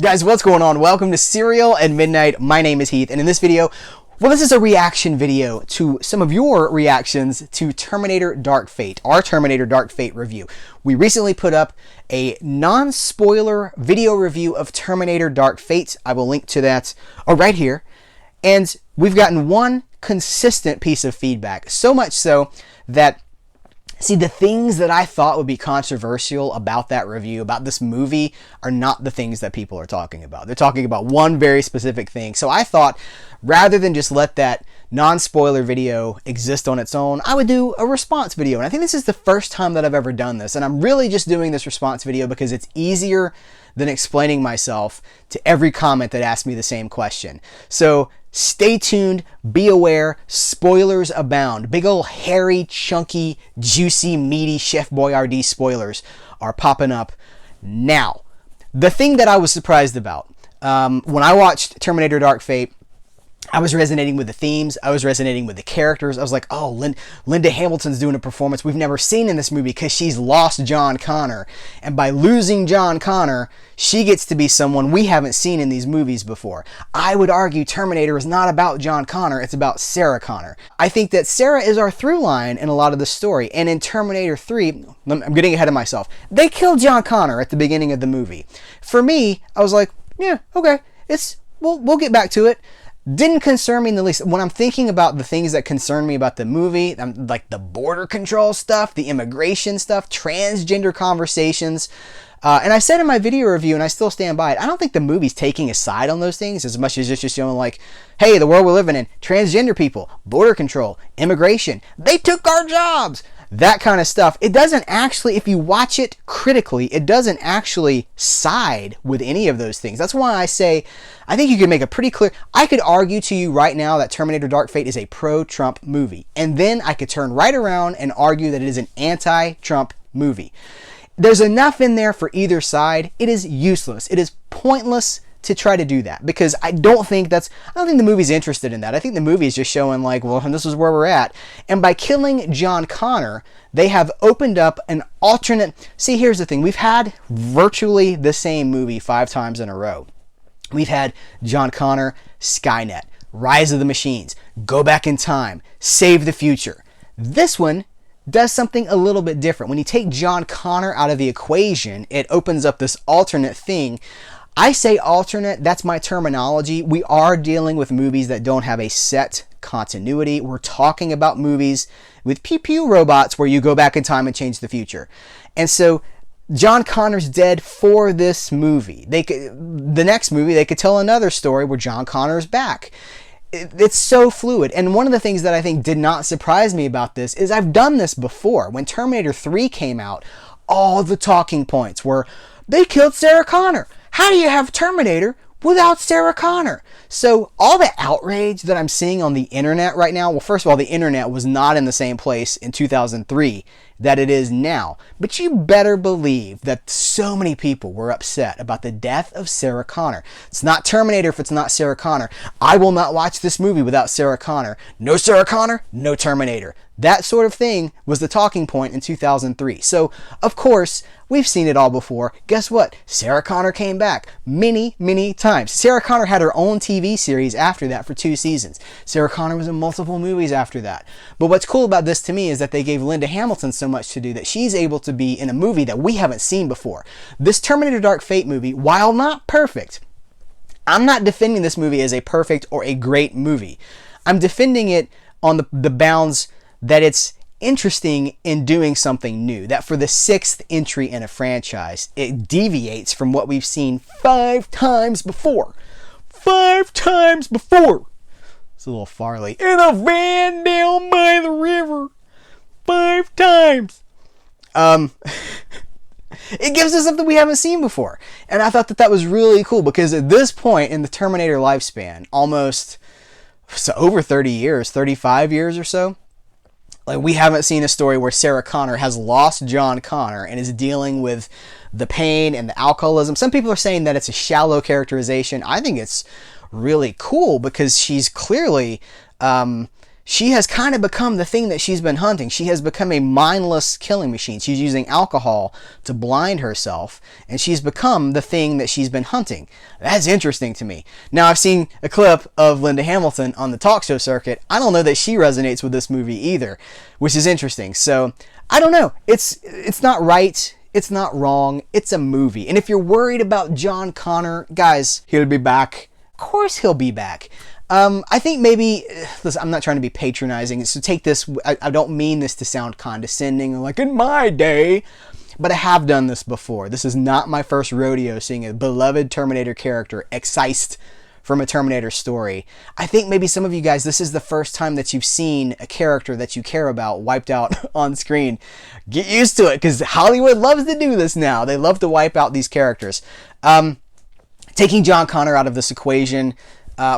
Guys, what's going on? Welcome to Serial at Midnight. My name is Heath, and in this video, well, this is a reaction video to some of your reactions to Terminator Dark Fate, our Terminator Dark Fate review. We recently put up a non-spoiler video review of Terminator Dark Fate. I will link to that right here. And we've gotten one consistent piece of feedback, so much so that see, the things that I thought would be controversial about that review, about this movie, are not the things that people are talking about. They're talking about one very specific thing. So I thought, rather than just let that non-spoiler video exist on its own, I would do a response video. And I think this is the first time that I've ever done this. And I'm really just doing this response video because it's easier than explaining myself to every comment that asks me the same question. So stay tuned, be aware, spoilers abound. Big ol' hairy, chunky, juicy, meaty Chef Boyardee spoilers are popping up now. The thing that I was surprised about, when I watched Terminator Dark Fate, I was resonating with the themes, I was resonating with the characters. I was like, oh, Linda Hamilton's doing a performance we've never seen in this movie because she's lost John Connor. And by losing John Connor, she gets to be someone we haven't seen in these movies before. I would argue Terminator is not about John Connor, it's about Sarah Connor. I think that Sarah is our through line in a lot of the story. And in Terminator 3, I'm getting ahead of myself, they killed John Connor at the beginning of the movie. For me, I was like, yeah, okay, we'll get back to it. Didn't concern me in the least. When I'm thinking about the things that concern me about the movie, like the border control stuff, the immigration stuff, transgender conversations, and I said in my video review, and I still stand by it, I don't think the movie's taking a side on those things as much as it's just showing like, hey, the world we're living in, transgender people, border control, immigration, they took our jobs. That kind of stuff. It doesn't actually, if you watch it critically, it doesn't actually side with any of those things. That's why I say, I think you can make a pretty clear, I could argue to you right now that Terminator Dark Fate is a pro-Trump movie. And then I could turn right around and argue that it is an anti-Trump movie. There's enough in there for either side. It is useless. It is pointless to try to do that, because I don't think the movie's interested in that. I think the movie is just showing like, well, this is where we're at. And by killing John Connor, they have opened up an alternate. See, here's the thing. We've had virtually the same movie 5 times in a row. We've had John Connor, Skynet, Rise of the Machines, Go Back in Time, Save the Future. This one does something a little bit different. When you take John Connor out of the equation, it opens up this alternate thing. I say alternate, that's my terminology. We are dealing with movies that don't have a set continuity. We're talking about movies with pew-pew robots where you go back in time and change the future. And so John Connor's dead for this movie. The next movie, they could tell another story where John Connor's back. It's so fluid. And one of the things that I think did not surprise me about this is I've done this before. When Terminator 3 came out, all the talking points were, they killed Sarah Connor. How do you have Terminator without Sarah Connor? So all the outrage that I'm seeing on the internet right now, well, first of all, the internet was not in the same place in 2003 that it is now. But you better believe that so many people were upset about the death of Sarah Connor. It's not Terminator if it's not Sarah Connor. I will not watch this movie without Sarah Connor. No Sarah Connor, no Terminator. That sort of thing was the talking point in 2003. So, of course, we've seen it all before. Guess what? Sarah Connor came back many, many times. Sarah Connor had her own TV series after that for 2 seasons. Sarah Connor was in multiple movies after that. But what's cool about this to me is that they gave Linda Hamilton so much to do that she's able to be in a movie that we haven't seen before. This Terminator Dark Fate movie, while not perfect, I'm not defending this movie as a perfect or a great movie. I'm defending it on the bounds that it's interesting in doing something new. That for the 6th entry in a franchise, it deviates from what we've seen 5 times before. 5 times before! It's a little Farley. In a van down by the river. 5 times! It gives us something we haven't seen before. And I thought that was really cool, because at this point in the Terminator lifespan, almost over 30 years, 35 years or so, like, we haven't seen a story where Sarah Connor has lost John Connor and is dealing with the pain and the alcoholism. Some people are saying that it's a shallow characterization. I think it's really cool because she's clearly she has kind of become the thing that she's been hunting. She has become a mindless killing machine. She's using alcohol to blind herself, and she's become the thing that she's been hunting. That's interesting to me. Now, I've seen a clip of Linda Hamilton on the talk show circuit. I don't know that she resonates with this movie either, which is interesting. So, I don't know. It's not right. It's not wrong. It's a movie. And if you're worried about John Connor, guys, he'll be back. Of course he'll be back. I think maybe, listen, I'm not trying to be patronizing, so take this, I don't mean this to sound condescending or like in my day, but I have done this before. This is not my first rodeo seeing a beloved Terminator character excised from a Terminator story. I think maybe some of you guys, this is the first time that you've seen a character that you care about wiped out on screen. Get used to it, because Hollywood loves to do this now. They love to wipe out these characters. Taking John Connor out of this equation,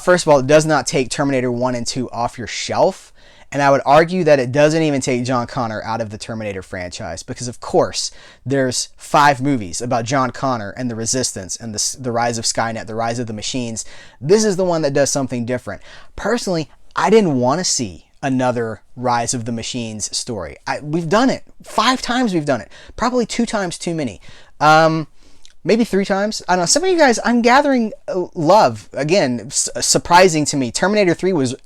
first of all, it does not take Terminator 1 and 2 off your shelf. And I would argue that it doesn't even take John Connor out of the Terminator franchise. Because, of course, there's 5 movies about John Connor and the Resistance and the rise of Skynet, the rise of the machines. This is the one that does something different. Personally, I didn't want to see another Rise of the Machines story. We've done it. 5 times we've done it. Probably 2 times too many. Maybe 3 times. I don't know. Some of you guys, I'm gathering love. Again, surprising to me. Terminator 3 was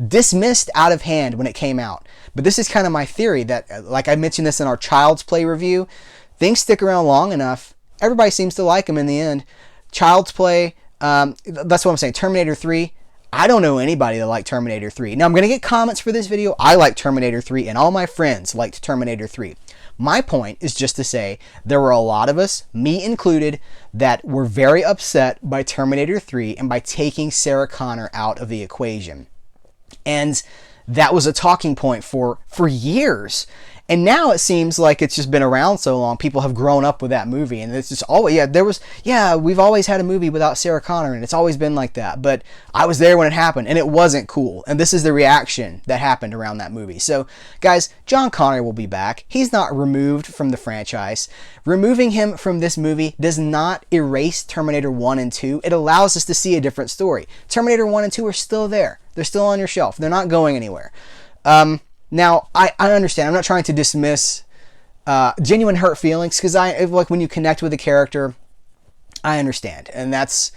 dismissed out of hand when it came out. But this is kind of my theory that, like I mentioned this in our Child's Play review, things stick around long enough. Everybody seems to like them in the end. Child's Play, that's what I'm saying. Terminator 3, I don't know anybody that liked Terminator 3. Now, I'm going to get comments for this video. I like Terminator 3, and all my friends liked Terminator 3. My point is just to say there were a lot of us, me included, that were very upset by Terminator 3 and by taking Sarah Connor out of the equation. And that was a talking point for years. And now it seems like it's just been around so long. People have grown up with that movie. And it's just always, we've always had a movie without Sarah Connor. And it's always been like that. But I was there when it happened. And it wasn't cool. And this is the reaction that happened around that movie. So, guys, John Connor will be back. He's not removed from the franchise. Removing him from this movie does not erase Terminator 1 and 2. It allows us to see a different story. Terminator 1 and 2 are still there. They're still on your shelf. They're not going anywhere. Now, I understand. I'm not trying to dismiss genuine hurt feelings, because like when you connect with a character, I understand. And that's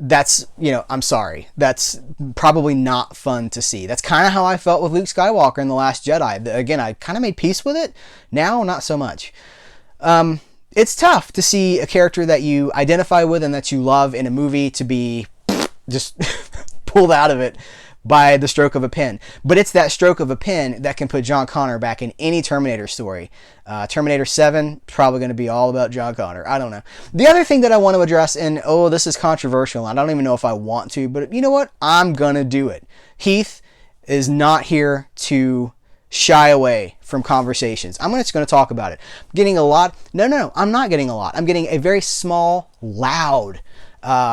I'm sorry. That's probably not fun to see. That's kind of how I felt with Luke Skywalker in The Last Jedi. Again, I kind of made peace with it. Now, not so much. It's tough to see a character that you identify with and that you love in a movie to be just pulled out of it by the stroke of a pen. But it's that stroke of a pen that can put John Connor back in any Terminator story. Terminator 7, probably going to be all about John Connor. I don't know. The other thing that I want to address, and this is controversial, I don't even know if I want to, but you know what? I'm going to do it. Heath is not here to shy away from conversations. I'm just going to talk about it. I'm getting a lot. No, I'm not getting a lot. I'm getting a very small, loud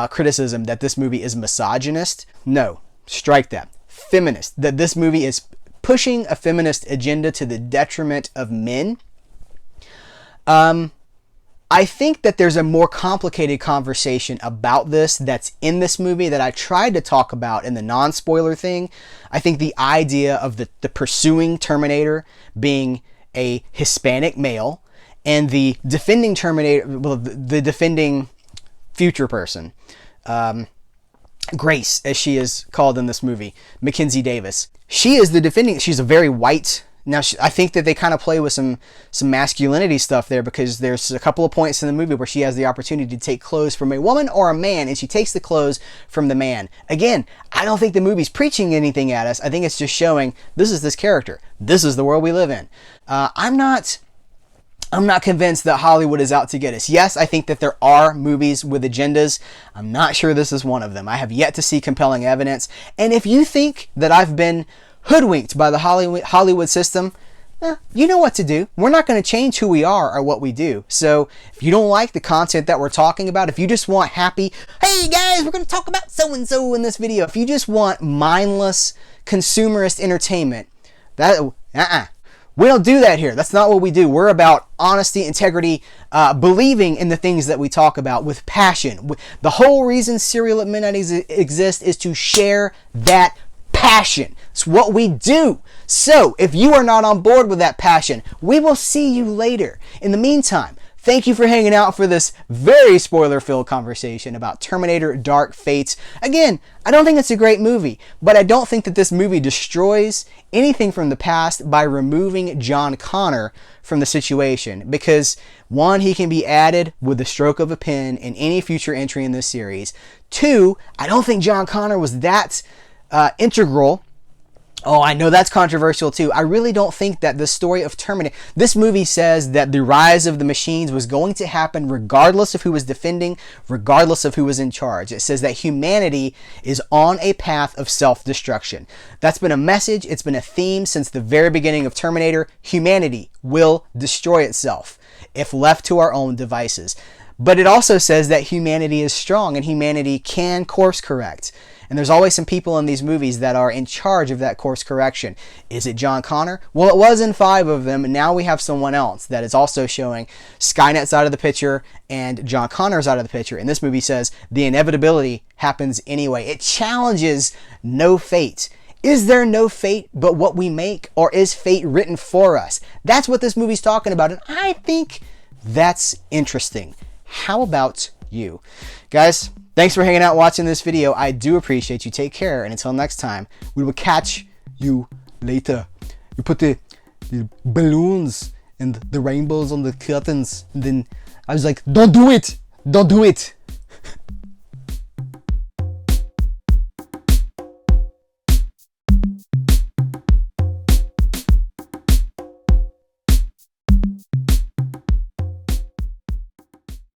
criticism that this movie is misogynist. No. Strike that. Feminist. That this movie is pushing a feminist agenda to the detriment of men. I think that there's a more complicated conversation about this that's in this movie that I tried to talk about in the non-spoiler thing. I think the idea of the pursuing Terminator being a Hispanic male and the defending Terminator, the defending future person, Grace, as she is called in this movie, Mackenzie Davis. She is the defending. She's a very white. Now, I think that they kind of play with some masculinity stuff there, because there's a couple of points in the movie where she has the opportunity to take clothes from a woman or a man, and she takes the clothes from the man. Again, I don't think the movie's preaching anything at us. I think it's just showing this is this character. This is the world we live in. I'm not convinced that Hollywood is out to get us. Yes, I think that there are movies with agendas. I'm not sure this is one of them. I have yet to see compelling evidence. And if you think that I've been hoodwinked by the Hollywood system, you know what to do. We're not going to change who we are or what we do. So if you don't like the content that we're talking about, if you just want happy, hey guys, we're going to talk about so-and-so in this video. If you just want mindless consumerist entertainment, we don't do that here. That's not what we do. We're about honesty, integrity, believing in the things that we talk about with passion. The whole reason Serial at Midnight exists is to share that passion. It's what we do. So if you are not on board with that passion, we will see you later. In the meantime, thank you for hanging out for this very spoiler-filled conversation about Terminator Dark Fate. Again, I don't think it's a great movie, but I don't think that this movie destroys anything from the past by removing John Connor from the situation. Because, one, he can be added with the stroke of a pen in any future entry in this series. Two, I don't think John Connor was that integral. Oh, I know that's controversial too. I really don't think that the story of Terminator... This movie says that the rise of the machines was going to happen regardless of who was defending, regardless of who was in charge. It says that humanity is on a path of self-destruction. That's been a message. It's been a theme since the very beginning of Terminator. Humanity will destroy itself if left to our own devices. But it also says that humanity is strong and humanity can course correct. And there's always some people in these movies that are in charge of that course correction. Is it John Connor? Well, it was in 5 of them, and now we have someone else that is also showing Skynet's out of the picture and John Connor's out of the picture. And this movie says the inevitability happens anyway. It challenges no fate. Is there no fate but what we make, or is fate written for us? That's what this movie's talking about, and I think that's interesting. How about you? Guys, thanks for hanging out watching this video. I do appreciate you. Take care, and until next time, we will catch you later. You put the balloons and the rainbows on the curtains, and then I was like, don't do it! Don't do it!